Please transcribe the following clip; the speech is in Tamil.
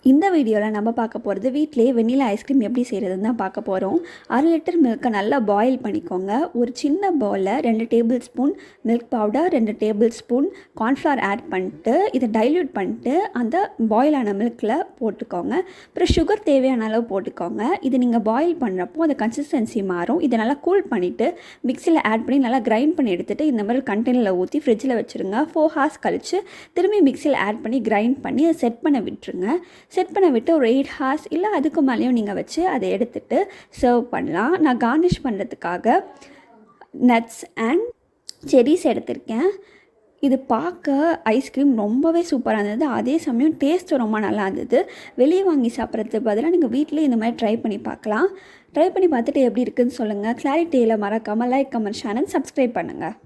இந்த வீடியோவில் நம்ம பார்க்க போகிறது வீட்டிலேயே வெண்ணிலா ஐஸ்கிரீம் எப்படி செய்கிறதுன்னு தான் பார்க்க போகிறோம். 1/2 லிட்டர் மில்க்கை நல்லா பாயில் பண்ணிக்கோங்க. ஒரு சின்ன பவுலில் 2 tablespoon milk powder, 2 tablespoon cornflour add பண்ணிட்டு இதை டைல்யூட் பண்ணிட்டு அந்த பாயிலான மில்கில் போட்டுக்கோங்க. அப்புறம் சுகர் தேவையான அளவு போட்டுக்கோங்க. இது நீங்கள் பாயில் பண்ணுறப்போ அந்த கன்சிஸ்டன்சி மாறும். இதை நல்லா கூல் பண்ணிவிட்டு மிக்சியில் ஆட் பண்ணி நல்லா கிரைண்ட் பண்ணி எடுத்துகிட்டு இந்த மாதிரி கண்டெய்னரில் ஊற்றி ஃப்ரிட்ஜில் வச்சுருங்க. 4 ஹார்ஸ் கழித்து திரும்பி மிக்சியில் ஆட் பண்ணி கிரைண்ட் பண்ணி அதை செட் பண்ண விட்டுருங்க. செட் பண்ண விட்டு ஒரு 8 ஹார்ஸ் இல்லை அதுக்கு மேலேயும் நீங்கள் வச்சு அதை எடுத்துகிட்டு சர்வ் பண்ணலாம். நான் கார்னிஷ் பண்ணுறதுக்காக நட்ஸ் அண்ட் செரிஸ் எடுத்திருக்கேன். இது பார்க்க ஐஸ்கிரீம் ரொம்பவே சூப்பராக இருந்தது. அதே சமயம் டேஸ்ட்டும் ரொம்ப நல்லா இருந்தது. வெளியே வாங்கி சாப்பிட்றதுக்கு பதிலாக நீங்கள் வீட்டிலே இந்த மாதிரி ட்ரை பண்ணி பார்க்கலாம். ட்ரை பண்ணி பார்த்துட்டு எப்படி இருக்குதுன்னு சொல்லுங்கள். கிளாரிட்டியில் மறக்காமல் லைக், கமெண்ட், சேனல் சப்ஸ்கிரைப் பண்ணுங்கள்.